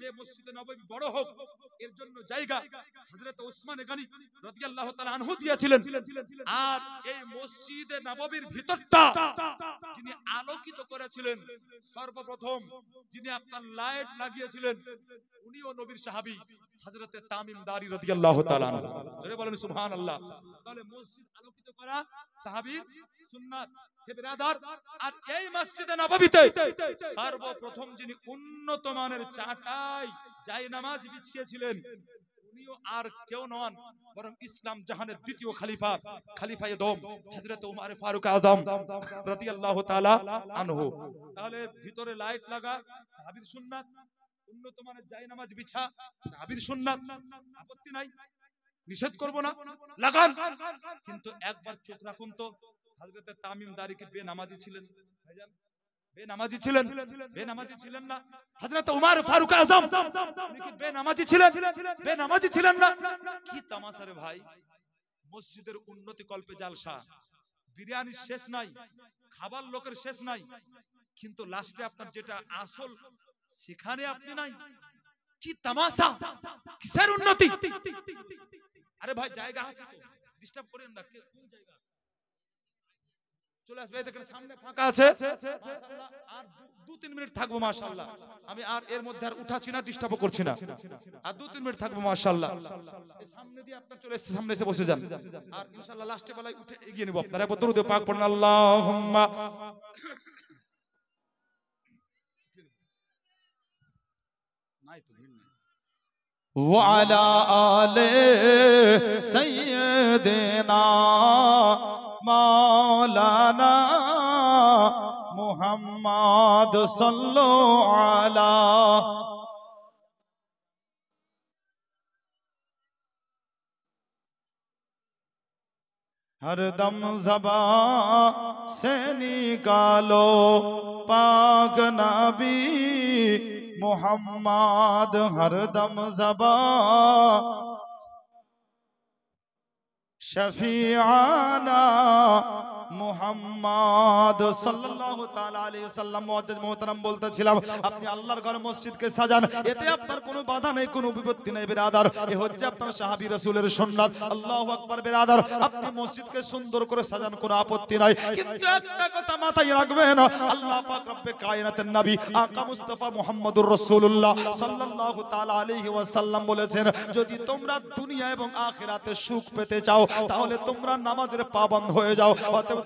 যে মসজিদে নববী বড় হোক এর জন্য জায়গা হযরত ওসমান গনি রাদিয়াল্লাহু তাআলা আনহু দিয়েছিলেন। আর এই মসজিদে নববীর ভিতরটা যিনি আলোকিত করেছিলেন, সর্বপ্রথম যিনি আপনার লাইট লাগিয়েছিলেন, উনিও নবীর সাহাবী হযরত তামিম দারি রাদিয়াল্লাহু তাআলা আনহু। জোরে বলেন সুবহানাল্লাহ। তাহলে মসজিদ আলোকিত করা সাহাবীর সুন্নাত। হে বিরাদার, আর এই মসজিদে নববীতে সর্বপ্রথম যিনি উন্নত মানের চাটাই জায়নামাজ বিছিয়েছিলেন, উনিও আর কেউ নন বরং ইসলাম জাহানের দ্বিতীয় খলিফা, খলিফায়ে দোম হযরত উমর ফারুক আযম রাদিয়াল্লাহু তাআলা আনহু। তাহলে ভিতরে লাইট লাগা সাহাবীর সুন্নাত, উন্নত মানের জায়নামাজ বিছা সাহাবীর সুন্নাত, আপত্তি নাই, নিষেধ করব না, লাগান। কিন্তু একবার চোখ রাখুন তো, হযরত তামিম দারি কি বেনামাজি ছিলেন? ভাইজান বেনামাজি ছিলেন? বেনামাজি ছিলেন না। হযরত উমর ফারুক আযম উনি কি বেনামাজি ছিলেন? বেনামাজি ছিলেন না। কি তামাশা রে ভাই! মসজিদের উন্নতি কল্পে জালসা, বিরিয়ানির শেষ নাই, খাবার লোকের শেষ নাই, কিন্তু লাস্টে আপনার যেটা আসল সেখানে আপনি নাই। কি তামাশা! কিসের উন্নতি? আরে ভাই জায়গা আছে তো, ডিস্টার্ব করেন না। কোন জায়গা? চলে আসবে, দেখেন সামনে ফাঁকা আছে মাশাআল্লাহ। আর 2-3 মিনিট থাকবো মাশাআল্লাহ। আমি আর এর মধ্যে আর উঠাচ্ছি না, ডিস্টার্ব করছি না। আর 2-3 মিনিট থাকবো মাশাআল্লাহ। এই সামনে দিয়ে আপনারা চলে এসে সামনে এসে বসে যান, আর ইনশাআল্লাহ লাস্টে বেলায় উঠে এগিয়ে নেব। আপনারা একবার দরুদ পাক পড়ুন, আল্লাহুম্মা নাই তো ভিড় নাই। وعلى آل سيدنا مولانا محمد صلوا على हर दम ज़बान से निकालो पाक नबी मोहम्मद, हर दम ज़बान शफीआना মুহাম্মদ সাল্লাল্লাহু তাআলা আলাইহি ওয়াসাল্লাম। মুআজ্জাজ মুহতারাম বলতেছিলাম, আপনি আল্লাহর ঘর মসজিদকে সাজান, এতে আপনার কোনো বাধা নেই, কোনো বিপত্তি নেই বিরাদার। এ হচ্ছে আপনার সাহাবী রাসূলের সুন্নাত। আল্লাহু আকবার বিরাদার। আপনি মসজিদকে সুন্দর করে সাজান, কোনো আপত্তি নাই, কিন্তু একটা কথা মাথায় রাখবেন, আল্লাহ পাক রব্বে কায়নাতের নবী আকা মুস্তাফা মুহাম্মদুর রাসূলুল্লাহ সাল্লাল্লাহু তাআলা আলাইহি ওয়াসাল্লাম বলেছেন, যদি তোমরা দুনিয়া এবং আখিরাতে সুখ পেতে চাও তাহলে তোমরা নামাজের পাবন্দ হয়ে যাও।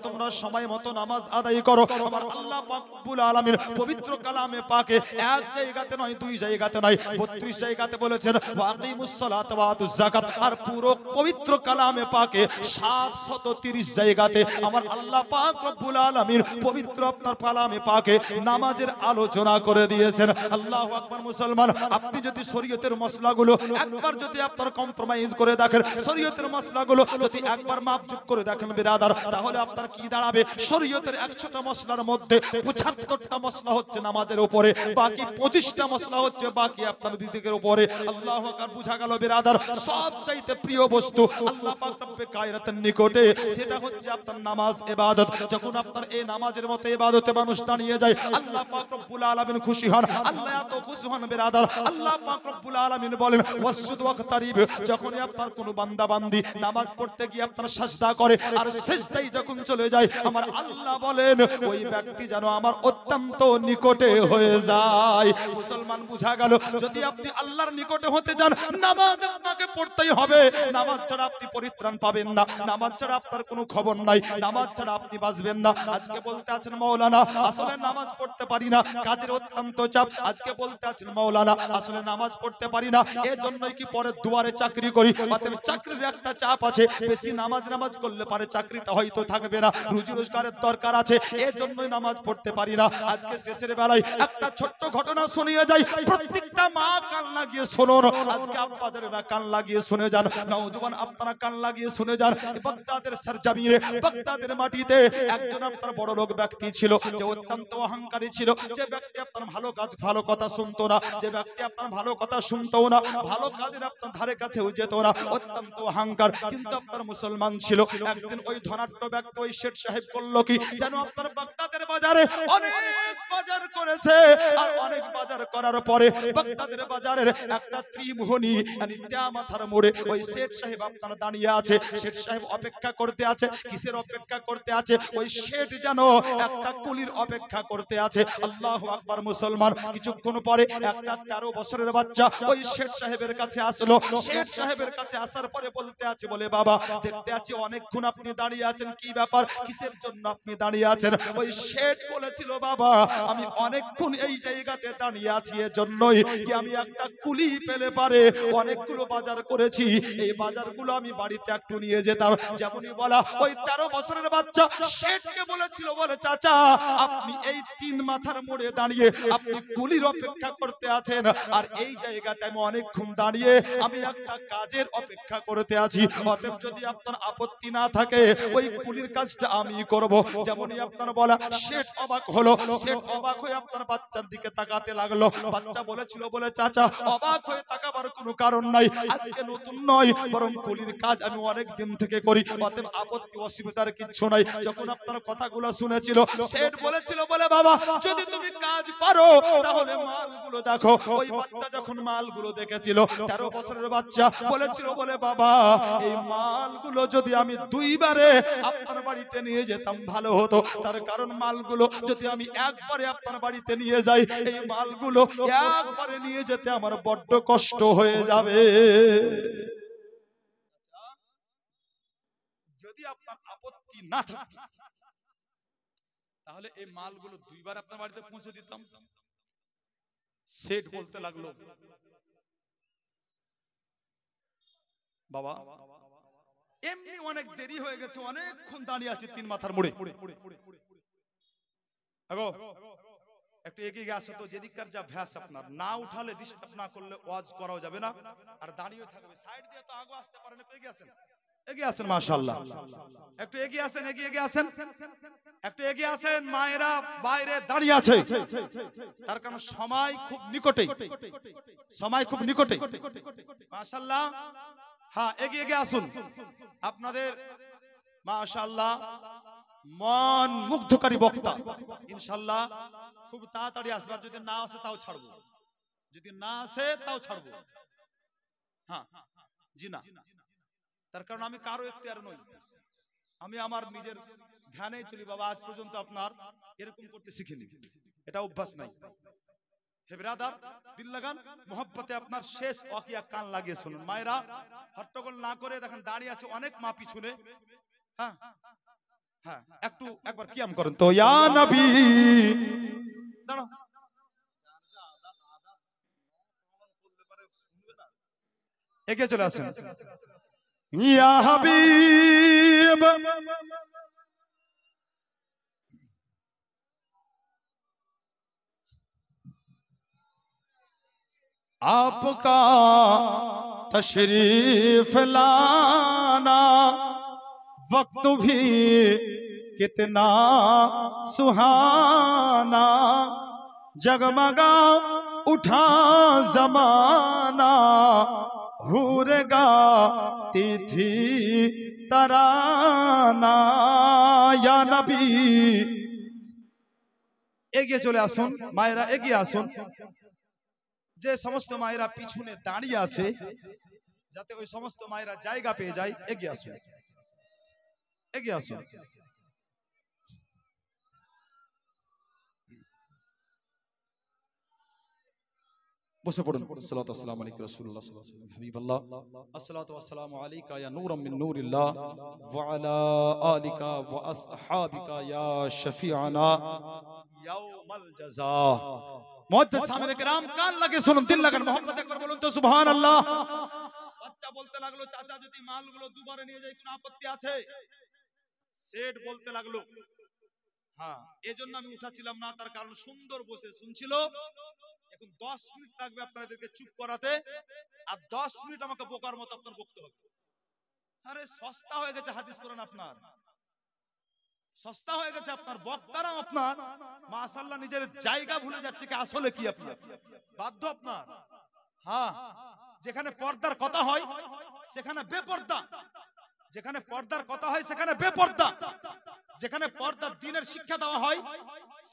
তোমরা সময় মতো নামাজ আদায় করো। আমার আল্লাহ পাক রব্বুল আলামিন পবিত্র কালামে পাকে এক জায়গাতে নয়, দুই জায়গাতে নয়, 32 জায়গাতে বলেছেন ওয়াকিমুস সালাত ওয়া আতুজ যাকাত। আর পুরো পবিত্র কালামে পাকে 730 জায়গাতে আমার আল্লাহ পাক রব্বুল আলামিন পবিত্র আপনার কালামে পাকে নামাজের আলোচনা করে দিয়েছেন। আল্লাহু আকবার। মুসলমান, আপনি যদি শরীয়তের মসলাগুলো একবার যদি আপনার কম্প্রোমাইজ করে দেখেন, শরীয়তের মসলাগুলো যদি একবার মাপজুক করে দেখেন বিরাদার, তাহলে আপনার কি দাঁড়াবে? শরীয়তের 100টা মসলার মধ্যে 75টা মসলা হচ্ছে নামাজের উপরে, বাকি 25টা মসলা হচ্ছে বাকি আপনার বিদিকের উপরে। আল্লাহু আকবার। বুঝা গেল বিরাদার, সবচাইতে প্রিয় বস্তু আল্লাহ পাক রব্বে কায়নাতের নিকটে সেটা হচ্ছে আপনার নামাজ, ইবাদত। যখন আপনার এই নামাজের মতো ইবাদতে মানুষ দাঁড়িয়ে যায়, আল্লাহ পাক রব্বুল আলামিন খুশি হন। আল্লাহ এত খুশি হন বিরাদার, আল্লাহ পাক রব্বুল আলামিন বলেন ওয়াসজুদ ওয়াকতারিব। যখনই আপনার কোন বান্দা বান্দি নামাজ পড়তে গিয়ে আপনার সিজদা করে আর সিজদায় যখন চলে যায়, আমার আল্লাহ বলেন ওই ব্যক্তি যেন আমার অত্যন্ত নিকটে হয়ে যায়। মুসলমান, বুঝা গেল, যদি আপনি আল্লাহর নিকটে হতে চান নামাজ আপনাকে পড়তেই হবে। নামাজ ছাড়া আপনি পরিত্রাণ পাবেন না, নামাজ ছাড়া আপনার কোনো খবর নাই, নামাজ ছাড়া আপনি বাঁচবেন না। আজকে বলতে আছেন মাওলানা আসলে নামাজ পড়তে পারি না, কাজের অত্যন্ত চাপ। আজকে বলতে আছেন মাওলানা আসলে নামাজ পড়তে পারি না, এজন্যই কি পরে দুয়ারে চাকরি করি, অতএব চাকরির একটা চাপ আছে, বেশি নামাজ করলে পারে চাকরিটা হয়তো থাকবে না, রুজি রোজগারের দরকার আছে, এজন্যই নামাজ পড়তে পারি না। আজকে শেষের বেলায় একটা ছোট্ট ঘটনা শুনিয়ে যাই, প্রত্যেকটা মা কান লাগিয়ে শুনুন, আজকে আব্বাজানেরা কান লাগিয়ে শুনে যান, নওজোয়ান আপনারা কান লাগিয়ে শুনে যান। বাগদাদের সরজমিনে, বাগদাদের মাটিতে একজন আপনার বড় লোক ব্যক্তি ছিল, যে অত্যন্ত অহংকারী ছিল, যে ব্যক্তি আপনার ভালো কাজ ভালো কথা শুনতো না, যে ব্যক্তি আপনার ভালো কথা শুনতো না, ভালো কাজের আপনার ধারে কাছেও যেত না, অত্যন্ত অহংকার, কিন্তু আপনার মুসলমান ছিল। একদিন ওই ধনাঢ্য ব্যক্তি, ওই শেঠ সাহেব করলো কি, যেন আপনার বাগদাদের বাজারে অনেক বাজার করেছে, আর অনেক বাজার করার পরে বাগদাদের বাজারের একটা ত্রিমোহনী মানে ত্যা মাথার মোড়ে ওই শেঠ সাহেব আপনার দাঁড়িয়ে আছে। শেঠ সাহেব অপেক্ষা করতে আছে, কিসের অপেক্ষা করতে আছে? ওই শেঠ যেন একটা কুলির অপেক্ষা করতে আছে। আল্লাহু আকবার মুসলমান। কিছুক্ষণ পরে একটা 13 বছরের বাচ্চা ওই শেঠ সাহেবের কাছে আসলো। শেঠ সাহেবের কাছে আসার পরে বলতে আছে, বলে বাবা দেখতে আছি অনেকক্ষণ আপনি দাঁড়িয়ে আছেন, কি ব্যাপার, কিসের জন্য আপনি দাঁড়িয়ে আছেন? ওই শেঠ বলেছিল, বাবা আমি অনেকক্ষণ এই জায়গাতে দাঁড়িয়ে আছি এজন্যই কি আমি একটা কুলি পেলে পারে অনেকগুলো বাজার করেছি, এই বাজারগুলো আমি বাড়িতে একটু নিয়ে যেতাম। যেমনই বলা ওই 13 বছরের বাচ্চা শেঠকে বলেছিল, বলে চাচা আপনি এই 3 মাথার মোড়ে দাঁড়িয়ে আপনি কুলির অপেক্ষা করতে আছেন, আর এই জায়গাতে আমি অনেকক্ষণ দাঁড়িয়ে আমি একটা কাজের অপেক্ষা করতে আছি, অতএব যদি আপনার আপত্তি না থাকে ওই কুলির কাজটা আমি করব। যেমনই আপনার বলা শেঠ অবাক হলো। শেঠ অবাক হয়ে আপনার বাচ্চার দিকে তাকাতে লাগলো। বাচ্চা বলেছিল, বলে চাচা অবাক হয়ে তাকাবার কোনো কারণ নাই, আজকে নতুন নয় বরং কুলির কাজ আমি অনেক দিন থেকে করি, অতএব আপত্তি অসুবিধার কিছু নাই। যখন আপনার কথাগুলো শুনেছিল শেঠ বলেছিল, বলে বাবা যদি তুমি কাজ পারো তাহলে মালগুলো দেখো। ওই বাচ্চা যখন মালগুলো দেখেছিল 13 বছরের বাচ্চা বলেছিল, বলে বাবা এই মালগুলো যদি আমি 2 বারে আপনার বাড়িতে নিয়ে যেতাম ভালো হতো, তার কারণ মালগুলো যদি আমি একবারে আপনার বাড়িতে নিয়ে যাই এই মালগুলো একবারে নিয়ে যেতে আমার বড্ড কষ্ট হয়ে যাবে। যদি আপনার আপত্তি না থাকে তাহলে এই মালগুলো 2 বার আপনার বাড়িতে পৌঁছে দিতাম। শেঠ বলতে লাগলো, বাবা এমনি অনেক দেরি হয়ে গেছে, অনেকক্ষণ দাঁড়িয়ে আছি 3 মাথার মোড়ে, একটু এগিয়ে আসো তো, যেদিককার যা ভ্যাস আপনার না উঠালে ডিস্টার্ব না করলে ওয়াজ করাও যাবে না, আর দাঁড়িয়ে থাকবে সাইড দিয়ে তো আগে আসতে পারেন, একটু এগিয়ে আসেন, এগিয়ে আসেন মাশাআল্লাহ, একটু এগিয়ে আসেন, এগিয়ে আসেন, একটু এগিয়ে আসেন। মায়েরা বাইরে দাঁড়িয়ে আছে, তার কারণ সময় খুব নিকটে, সময় খুব নিকটে মাশাআল্লাহ। হ্যাঁ এগিয়ে আসুন। আপনাদের মাশাআল্লাহ মন মুগ্ধকারী বক্তা, ইনশাআল্লাহ খুব তাড়াতাড়ি আসবে, যদি না আসে তাও ছাড়বো, যদি না আসে তাও ছাড়বো। হ্যাঁ জি না, তার কারণ আমি কারো এখতিয়ার নই, আমি আমার নিজের ধ্যানে চলি। বাবা আজ পর্যন্ত আপনার এরকম করতে শিখিনি, এটা অভ্যাস নাই। হে ব্রাদার দিল লাগান মোহব্বতে আপনার শেষ ওয়াকিয়া কান লাগিয়ে শুনুন। মায়েরা হট্টগোল না করে দেখেন দাঁড়িয়ে আছে অনেক মা পিছনে। হ্যাঁ হ্যাঁ একটু একবার কিয়াম করেন তো, ইয়া নবী দাঁড়াও, এগিয়ে চলে আসেন। ইয়া হাবিব आपका तशरीफ लाना वक्त भी कितना सुहाना, जगमगा उठा जमाना हूर गाती थी तराना, या नबी। এগিয়ে চলে আসুন মায়েরা, এগিয়ে আসুন। যে সমস্ত মায়েরা পিছনে দাঁড়িয়ে আছে যাতে ওই সমস্ত মায়েরা জায়গা পেয়ে যায়, এগিয়ে আসুন, এগিয়ে আসুন। বসে পড়ুন। আসসালাতু ওয়াসসালামু আলাইকা রাসূলুল্লাহ সাল্লাল্লাহু আলাইহি ওয়াসাল্লাম হাবিবাল্লাহ, আসসালাতু ওয়াসসালামু আলাইকা ইয়া নূরাম মিন নূরিল্লাহ ওয়া আলা আলিকা ওয়া আসহাবিকা ইয়া শাফিআনা ইয়াউমাল জাযা। মুআজ্জাজ সামিনে কিরাম কান লাগিয়ে শুনুন, দিল লাগান, মোহাম্মদ একবার বলুন তো সুবহানাল্লাহ। বাচ্চা বলতে লাগলো, চাচা যদি মালগুলো 2 বারে নিয়ে যাই কোনো আপত্তি আছে? সেট বলতে লাগলো, হ্যাঁ এজন্য আমি উঠাছিলাম না, তার কারণ সুন্দর বসে শুনছিল। এখন 10 মিনিট লাগবে আপনাদেরকে চুপ করাতে, আর 10 মিনিট আমাকে বোকার মতো আপনার বকতে হবে। আরে সস্তা হয়ে গেছে হাদিস কোরআন, আপনার সস্তা হয়ে গেছে, আপনার বক্তারাও আপনার মাশাআল্লাহ নিজের জায়গা ভুলে যাচ্ছে কি আসলে কি আপনার বাধ্য আপনার। হ্যাঁ যেখানে পর্দার কথা হয় সেখানে বেপর্দা, যেখানে পর্দার কথা হয় সেখানে বেপর্দা। যেখানে পর্দা দ্বীনের শিক্ষা দেওয়া হয়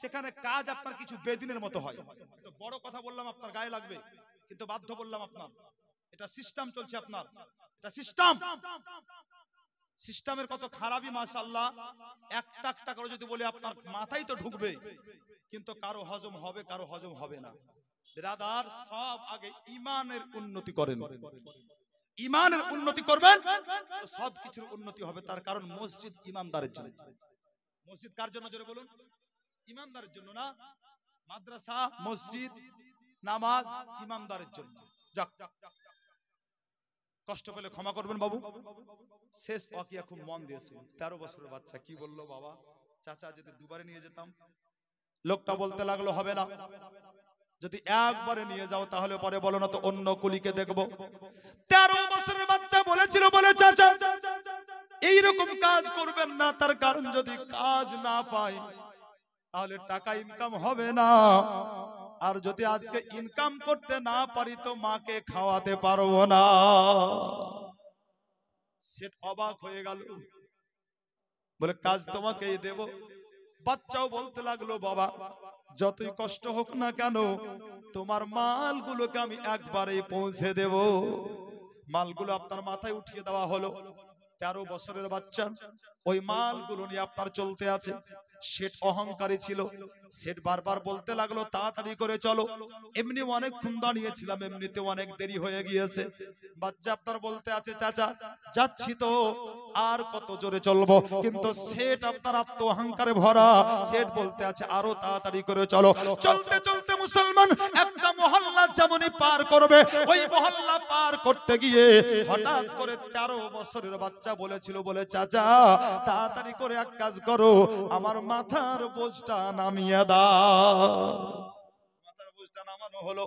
সেখানে কাজ আপনার কিছু বেদিনের মতো হয়। তো বড় কথা বললাম, আপনার গায়ে লাগবে, কিন্তু বাধ্য বললাম আপনার, এটা সিস্টেম চলছে আপনার, এটা সিস্টেম। সিস্টেমের কত খারাপই মাশাআল্লাহ, একটা একটা করে যদি বলে আপনার মাথায় তো ঢুকবে, কিন্তু কারো হজম হবে, কারো হজম হবে না। বিরাদার, সব আগে ইমানের উন্নতি করেন। ইমানের উন্নতি করবেন তো সব কিছুর উন্নতি হবে। তার কারণ মসজিদ ইমানদারের জন্য। মসজিদ কার জন্য জোরে বলুন? ইমানদারের জন্য না? মাদ্রাসা, মসজিদ, নামাজ ইমানদারের জন্য। যাক, কষ্ট পেলে ক্ষমা করবেন বাবু। শেষ ওয়াকিয়া খুব মন দিয়েছে। 13 বছরের বাচ্চা কি বললো, বাবা চাচা যদি দুবারে নিয়ে যেতাম। লোকটা বলতে লাগলো হবে না, যদি একবারে নিয়ে যাও তাহলে পরে বলো না তো অন্য কুলিকে দেখবো। 13 বছরের বাচ্চা বলেছিল, বলে চাচা এইরকম কাজ করবেন না, তার কারণ যদি কাজ না পাই তাহলে টাকা ইনকাম হবে না, আর যদি আজকে ইনকাম করতে না পারি তো মাকে খাওয়াতে পারবো না। সে অবাক হয়ে গেল, বলে কাজ তোমাকেই দেব। বাচ্চাও বলতে লাগলো, বাবা যতই কষ্ট হোক না কেন তোমার মালগুলোকে আমি একবারেই পৌঁছে দেব। মালগুলো আপনার মাথায় উঠিয়ে দেওয়া হলো। 13 বছরের বাচ্চা ওই মালগুলো নিয়ে আপনার চলতে আছে। শেঠ অহংকারী ছিল, শেঠ বারবার বলতে লাগলো তাড়াতাড়ি করে চলো, এমনি অনেকক্ষণ দাঁড়িয়েছিলাম, এমনিতে অনেক দেরি হয়ে গিয়েছে। বাচ্চা আপনার বলতে আছে, চাচা যাচ্ছি তো, আর কত জোরে চলবো, কিন্তু শেঠ আপনার আত্ম অহংকারে ভরা, শেঠ বলতে আছে আরো তাড়াতাড়ি করে চলো। চলতে চলতে মুসলমান একটা মহল্লা যেমনই পার করবে, ওই মহল্লা পার করতে গিয়ে হঠাৎ করে 13 বছরের বাচ্চা বলেছিল, বলে চাচা তাড়াতাড়ি করে এক কাজ করো, আমার মাথার বোঝটা নামিয়ে দাও। মাথার বোঝটা নামানো হলো।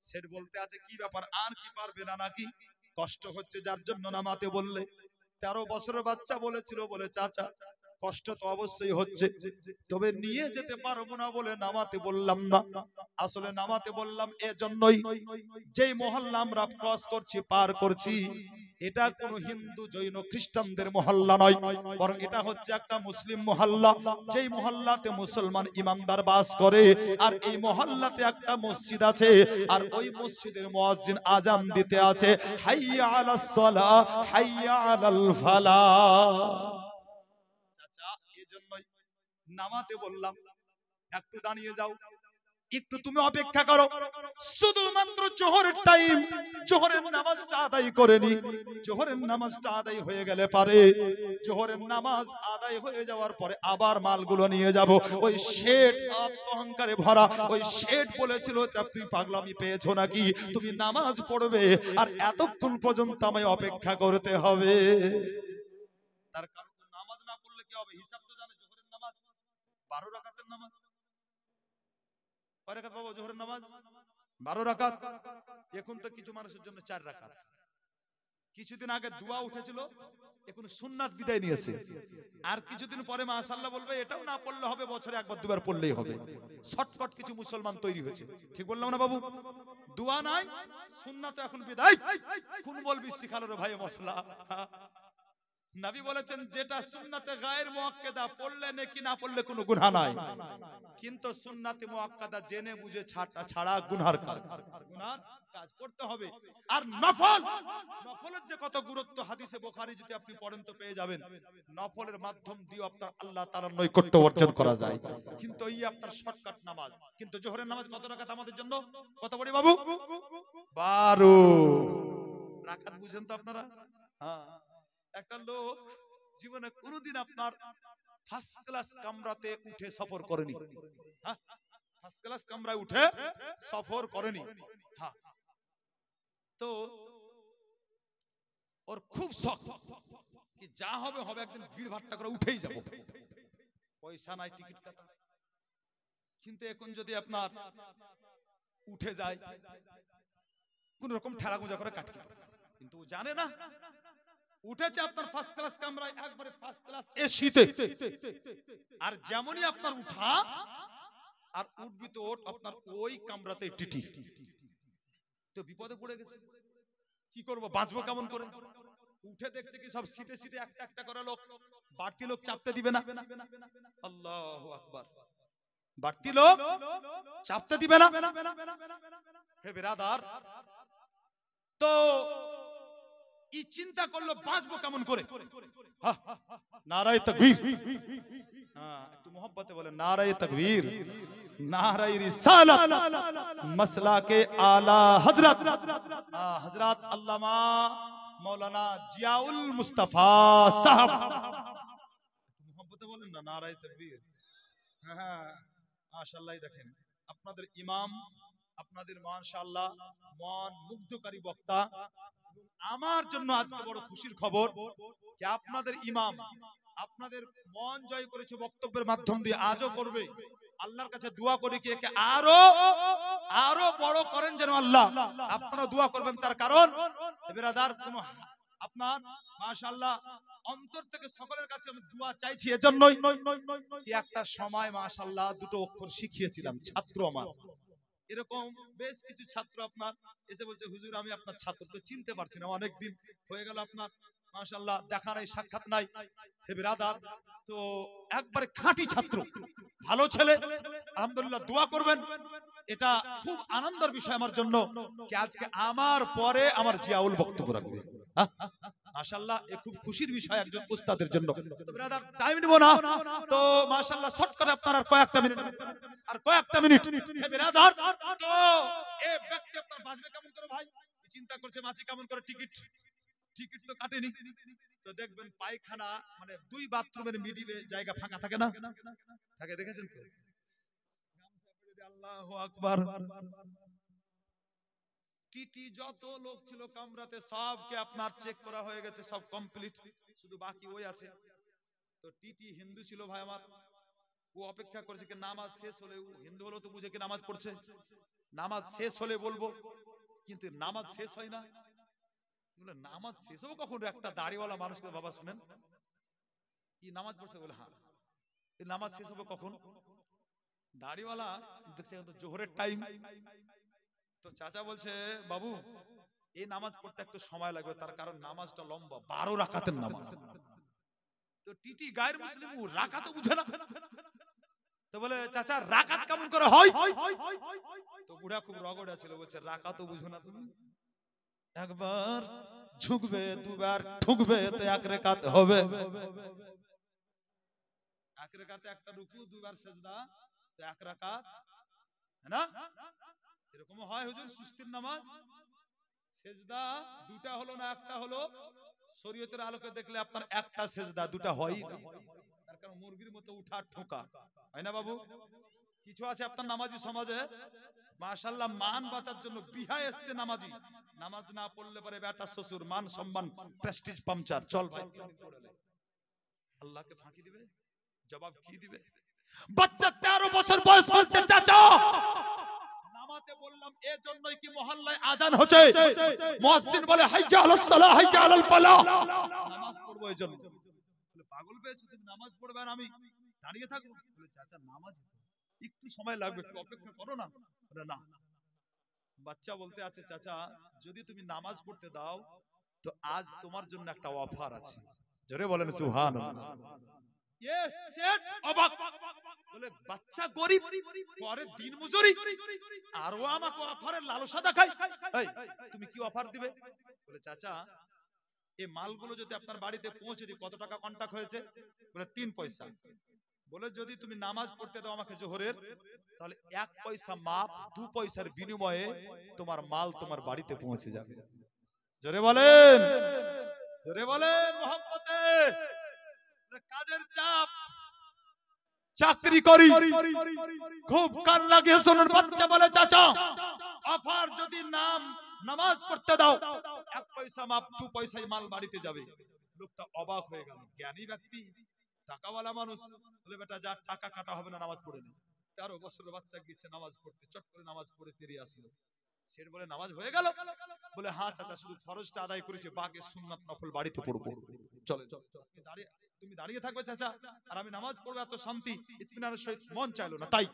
শেঠ বলতে আছে কি ব্যাপার, আর কি পারবে না নাকি? কষ্ট হচ্ছে যার জন্য নামাতে বললে। 13 বছরের বাচ্চা বলেছিল, বলে চাচা কষ্ট তো অবশ্যই হচ্ছে, তবে নিয়ে যেতে পারবো না বলে নামাতে বললাম না। আসলে নামাতে বললাম এজন্যই, যেই মহল্লা আমরা ক্রস করছি, পার করছি, এটা কোন হিন্দু জৈন খ্রিস্টানদের মহল্লা নয়, বরং এটা হচ্ছে একটা মুসলিম মহল্লা, যেই মহল্লাতে মুসলমান ইমানদার বাস করে। আর এই মহল্লাতে একটা মসজিদ আছে, আর ওই মসজিদের মুয়াজ্জিন আজান দিতে আছে, হাইয়া আলাস সালাহ হাইয়া আলাল ফালাহ। চাচা এজন্যই নামাতে বললাম, একটু দাঁড়িয়ে যাও, একটু তুমি অপেক্ষা করো, শুধুমাত্র জোহরের টাইম, জোহরের নামাজটা আদায় করে নি। জোহরের নামাজটা আদায় হয়ে গেলে পারে, জোহরের নামাজ আদায় হয়ে যাওয়ার পরে আবার মালগুলো নিয়ে যাব। ওই শেঠ আত্মহংকারে ভরা, ওই শেঠ বলেছিল তুমি পাগলামি পেয়েছো নাকি, তুমি নামাজ পড়বে আর এতক্ষণ পর্যন্ত আমায় অপেক্ষা করতে হবে। তার কারণ নামাজ না পড়লে কি হবে, হিসাব তো জানে। জোহরের নামাজ 12 রাকাতের নামাজ। কয় রাকাত বাবা জোহরের নামাজ? 12 রাকাত। এখন তো কিছু মানুষের জন্য 4 রাকাত। কিছুদিন আগে দোয়া উঠেছিল, এখন সুন্নাত বিদায় নিয়েছে। আর কিছুদিন পরে মাশাআল্লাহ বলবে এটাও না পড়লে হবে, বছরে একবার দুবার পড়লেই হবে। শর্টকাট কিছু মুসলমান তৈরি হয়েছে। ঠিক বললাম না বাবু? দোয়া নাই, সুন্নাত এখন বিদায়। কোন বলবি শিখালো রে ভাই মশলা। নবী বলেছেন যেটা সুন্নাতে গায়ের মুআক্কাদা, পড়লে নেকি না পড়লে কোনো গুনাহ নাই, কিন্তু সুন্নাতে মুআক্কাদা জেনে বুঝে ছাড়া গুনাহর কাজ। গুনাহর কাজ করতে হবে। আর নফল, নফলের যে কত গুরুত্ব হাদিসে বুখারী যদি আপনি পড়েন তো পেয়ে যাবেন। নফলের মাধ্যম দিয়ে আপনার আল্লাহ তাআলার নৈকট্য অর্জন করা যায়। কিন্তু এই আপনার শর্টকাট নামাজ। কিন্তু জোহরের নামাজ কত রাকাত আমাদের জন্য? কত পড়ি বাবু? 12 রাকাত। বুঝেন তো আপনারা? হ্যাঁ। একটা লোক জীবনে কোনোদিন আপনার ফার্স্ট ক্লাস কামরাতে উঠে সফর করেনি। হ্যাঁ, ফার্স্ট ক্লাস কামরায় উঠে সফর করেনি। হ্যাঁ, তো ওর খুব শখ কি যা হবে হবে, একদিন ভিড় ভাট্টা করে উঠেই যাব। পয়সা নাই টিকিট কাটা। কিন্তু এখন যদি আপনার উঠে যায়, কোন রকম ঠেলা গুঁজা করে কাটকে, কিন্তু জানে না উঠেছে আপনার ফার্স্ট ক্লাস কামরায়, একবারে ফার্স্ট ক্লাস এসিতে। আর যেমনই আপনার উঠা আর উঠবি তো ওঠ আপনার ওই কামরাতে টিটি। তো বিপদে পড়ে গেছে, কি করব, বাঁচবো কেমন করে? উঠে দেখছে কি সব সিটে সিটে একটা একটা করে লোক বাড়তি লোক চাপতে দিবে না। আল্লাহু আকবার। বাড়তি লোক চাপতে দিবে না। হে বিরাদার, তো এই চিন্তা করলো বাঁচবো কেমন করে। নারায়ে তাকবীর। একটু মোহব্বতে বলেন নারায়ে তাকবীর, নারায়ে রিসালাত, মাসলাকে আলা হযরত হযরত আল্লামা মাওলানা জিয়াউল মুস্তাফা সাহেব। মোহব্বতে বলেন না নারায়ে তাকবীর। হ্যাঁ মাশাআল্লাহ। দেখেন আপনাদের ইমাম, আপনাদের মাশাআল্লাহ মন মুগ্ধকারী বক্তা। আমার জন্য আজকে বড় খুশির খবর যে আপনাদের ইমাম আপনাদের মন জয় করেছে বক্তব্যের মাধ্যম দিয়ে, আজও করবে। আল্লাহর কাছে দোয়া করি কি একে আরো আরো বড় করেন যেন আল্লাহ। আপনারা দোয়া করবেন, তার কারণ বিরাদার কোন আপনার মাশাআল্লাহ অন্তর থেকে সকলের কাছে আমি দোয়া চাইছি এজন্যই কি একটা সময় মাশাআল্লাহ দুটো অক্ষর শিখিয়েছিলাম ছাত্র আমার। এরকম বেশ কিছু ছাত্র আপনার এসে বলছে হুজুর আমি আপনার ছাত্র, তো চিনতে পারছি না, অনেকদিন হয়ে গেল আপনার মাশাআল্লাহ দেখা নাই সাক্ষাৎ নাই। হে বিরাদার, তো একবারে খাঁটি ছাত্র, ভালো ছেলে, আলহামদুলিল্লাহ দোয়া করবেন। এটা খুব আনন্দের বিষয় আমার জন্য যে আজকে আমার পরে আমার জিয়াউল বক্তব্য রাখবে। মাশাআল্লাহ এ খুব খুশির বিষয় একজন উস্তাদের জন্য। তো ব্রাদার টাইম নিব না, তো মাশাআল্লাহ শর্ট করে আপনারা কয়েকটা মিনিট হে ব্রাদার, তো এই ব্যক্তি আপনার বাঁচবে কেমন করে ভাই, চিন্তা করছে বাঁচি কেমন করে। টিকিট তো কাটেনি, তো দেখবেন পায়খানা মানে দুই বাথরুমের মিডিলে জায়গা ফাঁকা থাকে না, থাকে দেখেছেন তো। আল্লাহু আকবার। টিটি যত লোক ছিল কামরাতে সবকে আপনার চেক করা হয়ে গেছে, সব কমপ্লিট, শুধু বাকি ওই আছে। তো টিটি হিন্দু ছিল ভাই আমার, ও অপেক্ষা করছে কি নামাজ শেষ হলে, ও হিন্দু হলো তো বুঝে কি নামাজ পড়ছে, নামাজ শেষ হলে বলবো, কিন্তু নামাজ শেষ হয় না। নামাজ শেষ হবে কখন? একটা দাড়িওয়ালা মানুষকে বাবা শুনেন কি নামাজ পড়ছে, বলে হ্যাঁ এই নামাজ শেষ হবে কখন? দাড়িওয়ালা দেখছে তো জোহরের টাইম। তো চাচা বলছে বাবু এই নামাজ পড়তে একটু সময় লাগবে, তার কারণ নামাজটা লম্বা, 12 রাকাতের নামাজ। তো টিটি গায়ের মুসলিম, ও রাকাতও বুঝে না। তো বলে চাচা রাকাত কেমন করে হয়? তো বুড়া খুব রগড়া ছিল, বলছে রাকাতও বুঝো না তুমি? একবার ঝুঁকবে, দুবার ঠুকবে, তো এক রাকাত হবে। এক রাকাতে একটা রুকু, দুবার সিজদা, তো এক রাকাত, है না? এরকম হয় হুজুর সুস্তির নামাজ। সিজদা দুটা হলো না একটা হলো, শরীয়তের আলোকে দেখলে আপনার একটা সিজদা দুটা হয় না, তার কারণ মুরগির মতো উঠা ঠোকা হয় না বাবু। কিছু আছে আপনার নামাজি সমাজে মাশাআল্লাহ মান বাঁচার জন্য বিহা এসছে নামাজি, নামাজ না পড়লে পরে বেটা শ্বশুর মান সম্মান প্রেস্টিজ পাংচার, চল ভাই আল্লাহকে ফাঁকি দিবে, জবাব কি দিবে? বাচ্চা 13 বছর বয়স বলছে চাচা নামাতে বললাম এজন্যই কি মহল্লায় আজান হচ্ছে, মুয়াজ্জিন বলে হাইয়া আলাস সালাহ হাইয়া আলাল ফালাহ, নামাজ পড়বো এজন্য। বলে পাগল পেয়েছো তুমি, নামাজ পড়বে আর আমি দাঁড়িয়ে থাকবো? বলে চাচা নামাজ একটু সময় লাগবে, একটু অপেক্ষা করো না। বলে না। বাচ্চা বলতে আছে চাচা যদি তুমি নামাজ পড়তে দাও তো আজ তোমার জন্য একটা অফার আছে। জোরে বলেন সুবহানাল্লাহ। ইয়েস সেট অবাক। বলে বাচ্চা গরিব করে দিন মজুরি আর ও আমাকে অফারের লালসা দেখায়, এই তুমি কি অফার দিবে? বলে চাচা এই মালগুলো যদি আপনার বাড়িতে পৌঁছে দিই কত টাকা কন্টাক্ট হয়েছে? বলে 3 পয়সা। বলে যদি তুমি নামাজ পড়তে দাও আমাকে জোহরের, তাহলে 1 পয়সা মাপ 2 পয়সার বিনিময়ে তোমার মাল তোমার বাড়িতে পৌঁছে যাবে। জোরে বলেন, জোরে বলেন মহব্বতে। কাজের চাপ, চাকরি করি, খুব কান লাগিয়ে শুনুন। বাচ্চা বলে চাচা অফার যদি নামাজ পড়তে দাও 1 পয়সা মাপ 2 পয়সায় মাল বাড়িতে যাবে। লোকটা অবাক হয়ে গেল, জ্ঞানী ব্যক্তি, টাকাওয়ালা মানুষ। বলে বেটা যা টাকা কাটা হবে না, নামাজ পড়ে নে। 13 বছরের বাচ্চা গিয়েছে নামাজ পড়তে, চট করে নামাজ পড়ে ফিরে আসলো। সেট বলে নামাজ হয়ে গেল? বলে হ্যাঁ চাচা শুধু ফরজটা আদায় করেছে, বাকি সুন্নাত নফল বাড়িতে পড়বো। চলে তুমি দাঁড়িয়ে থাকবে চাচা আর আমি নামাজ পড়বো, এত শান্তি ইতমিনানের সহিত মন চাইলো না, তাই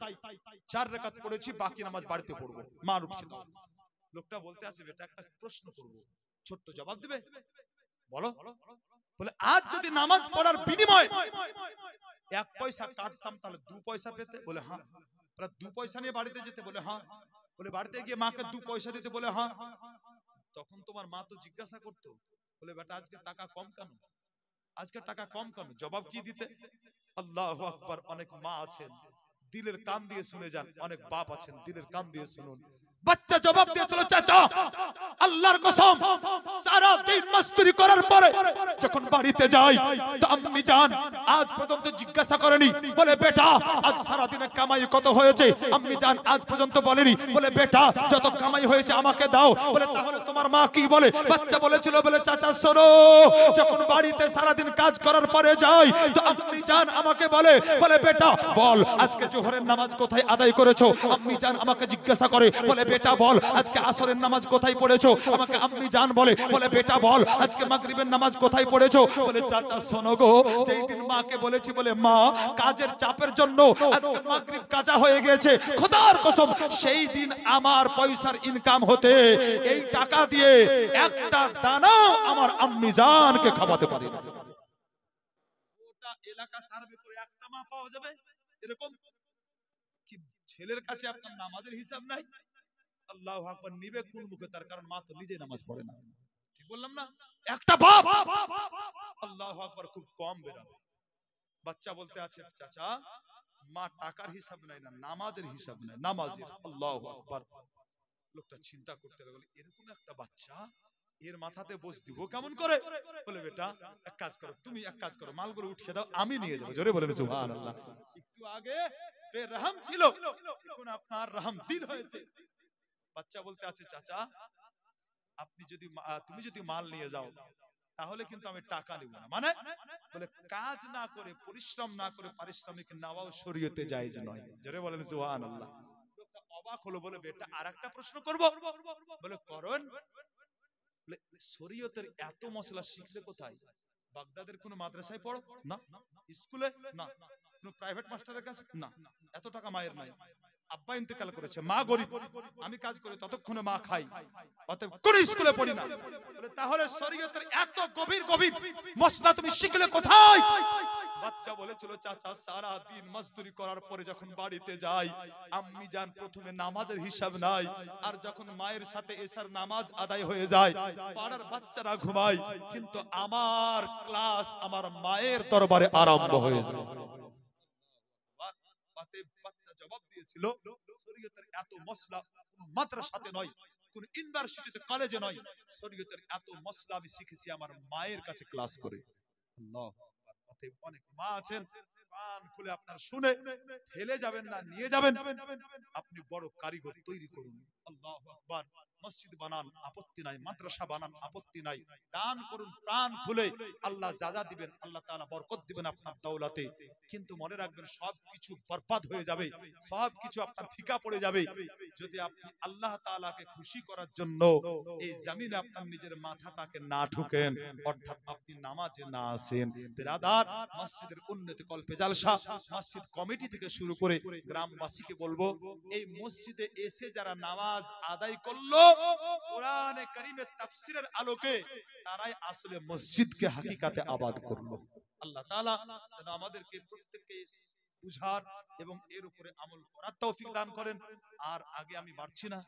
4 রাকাত পড়েছি, বাকি নামাজ বাড়িতে পড়বো। মা উঠছে। লোকটা বলতে আছে বেটা একটা প্রশ্ন করবো, ছোট্ট জবাব দিবে? বলো, বলে আজ যদি নামাজ পড়ার বিনিময়ে 1 পয়সা কাটতাম তাহলে 2 পয়সা পেতে? বলে হ্যাঁ। বলে 2 পয়সা নিয়ে বাড়িতে যেতে? বলে হ্যাঁ। বলে বাড়িতে গিয়ে মাকে 2 পয়সা দিতে? বলে হ্যাঁ। তখন তোমার মা তো জিজ্ঞাসা করতো, বলে বেটা আজকে টাকা কম কেন, আজকে টাকা কম কেন? জবাব কি দিতে? আল্লাহু আকবার। অনেক মা আছেন দিলের কান দিয়ে শুনে যান, অনেক বাপ আছেন দিলের কান দিয়ে শুনুন। বাচ্চা জবাব দিয়েছিল, চাচা আল্লাহর কসম সারা দিন মজদুরি করার পরে যখন বাড়িতে যাই তো আম্মি জান আজ পর্যন্ত জিজ্ঞাসা করেনি, বলে বেটা আজ সারা দিনে কামাই কত হয়েছে? আম্মি জান আজ পর্যন্ত বলেনি, বলে বেটা যত কামাই হয়েছে আমাকে দাও। বলে তাহলে তোমার মা কি বলে? বাচ্চা বলেছিল, বলে চাচা শোনো, যখন বাড়িতে সারা দিন কাজ করার পরে যাই তো আম্মি জান আমাকে বলে, বলে বেটা বল আজকে জোহরের নামাজ কোথায় আদায় করেছো? আম্মি জান আমাকে জিজ্ঞাসা করে, বলে বেটা বল আজকে আসরের নামাজ কোথায় পড়েছো? আমাকে আম্মি জান বলে, বলে বেটা বল আজকে মাগরিবের নামাজ কোথায় পড়েছো? বলে চাচা শোনো গো, যেই দিন মাকে বলেছি, বলে মা কাজের চাপের জন্য আজকে মাগরিব কাজা হয়ে গেছে, খোদার কসম সেই দিন আমার পয়সার ইনকাম হতে এই টাকা দিয়ে একটা দানা আমার আম্মি জানকে খাওয়াতে পারি না। গোটা এলাকা সার্ভে করে একটা মা পাওয়া যাবে এরকম? কি ছেলের কাছে আপনার নামাজের হিসাব নাই? আল্লাহু আকবার। নিবে কোন মুখে? তার কারণ মা তো নিজে নামাজ পড়ে না। ঠিক বললাম না? একটা বাপ আল্লাহু আকবার খুব কম বেরাবে। বাচ্চা বলতে আছে, চাচা মা টাকার হিসাব নাই না, নামাজের হিসাব নাই, নামাজের। আল্লাহু আকবার। লোকটা চিন্তা করতে লাগলো, এরকম একটা বাচ্চা এর মাথাতে বোঝ দিব কেমন করে? বলে বেটা এক কাজ করো, তুমি এক কাজ করো, মালগুলো উঠিয়ে দাও, আমি নিয়ে যাবো। জোরে বলেন সুবহানাল্লাহ। একটু আগে বেরহম ছিল, এখন আপনার রহম দিল হয়েছে। বাচ্চা বলতে আছে, চাচা আপনি যদি তুমি যদি মাল নিয়ে যাও তাহলে কিন্তু আমি টাকা নেব না। মানে? বলে কাজ না করে পরিশ্রম না করে পারিশ্রমিক নেওয়াও শরীয়তে জায়েজ নয়। জোরে বলেন সুবহানাল্লাহ। লোকটা অবাক হলো, বলে বেটা আরেকটা প্রশ্ন করব? বলে করুন। বলে শরীয়তের এত মশলা শিখলে কোথায়? বাগদাদের কোন মাদ্রাসায় পড়ো? না। স্কুলে? না। কোন প্রাইভেট মাস্টারের কাছে? না। এত টাকা মায়ের নাই, আব্বা ইন্তেকাল করেছে, মা গরিব, আমি কাজ করি ততক্ষণে মা খাই, অতএব কোন স্কুলে পড়ি না। বলে তাহলে শরীয়তের এত গভীর গভীর মশলা তুমি শিখলে কোথায়? বাচ্চা বলেছিল, চাচা সারা দিন মজদুরি করার পরে যখন বাড়িতে যাই আম্মি জান প্রথমে নামাজের হিসাব নাই, আর যখন মায়ের সাথে এসার নামাজ আদায় হয়ে যায় পাড়ার বাচ্চারা ঘুমায়, কিন্তু আমার ক্লাস আমার মায়ের দরবারে আরম্ভ হয়ে যায়। বাচ্চা জবাব দিয়েছিল, শরীয়তের এত মশলা কোন মাদ্রাসাতে নয়, কোন ইউনিভার্সিটিতে কলেজে নয়, শরীয়তের এত মশলা আমি শিখেছি আমার মায়ের কাছে ক্লাস করে। আল্লাহু আকবার। অতএব অনেক মা আছেন, কান খুলে আপনার শুনে ফেলে যাবেন না, নিয়ে যাবেন। আপনি বড় কারিগর তৈরি করুন। আল্লাহু আকবার। মসজিদ বানান, আপত্তি নাই, মাদ্রাসা বানান, আপত্তি নাই, দান করুন প্রাণ খুলে, আল্লাহ যা দিবেন আল্লাহ তাআলা বরকত দিবেন আপনার দৌলতে। কিন্তু মনে রাখবেন সবকিছু বরবাদ হয়ে যাবে, সবকিছু আপনার ফিকা পড়ে যাবে যদি আপনি আল্লাহ তাআলাকে খুশি করার জন্য এই জমিনে আপনার নিজের মাথাটাকে না ঠুকেন, অর্থাৎ আপনি নামাজে না আসেন। বিরাদার, মসজিদের উন্নতি কল্পে জালসা মসজিদ কমিটি থেকে শুরু করে গ্রামবাসীকে বলবো, এই মসজিদে এসে যারা নামাজ আদায় করলো কোরআনে কারীমের তাফসীরের আলোকে, তারাই আসলে মসজিদকে হাকিকাতে আবাদ করলো। আল্লাহ তাআলা যেন আমাদেরকে প্রত্যেককে বুঝার এবং এর উপরে আমল করার তৌফিক দান করেন। আর আগে আমি বাড়ছি না।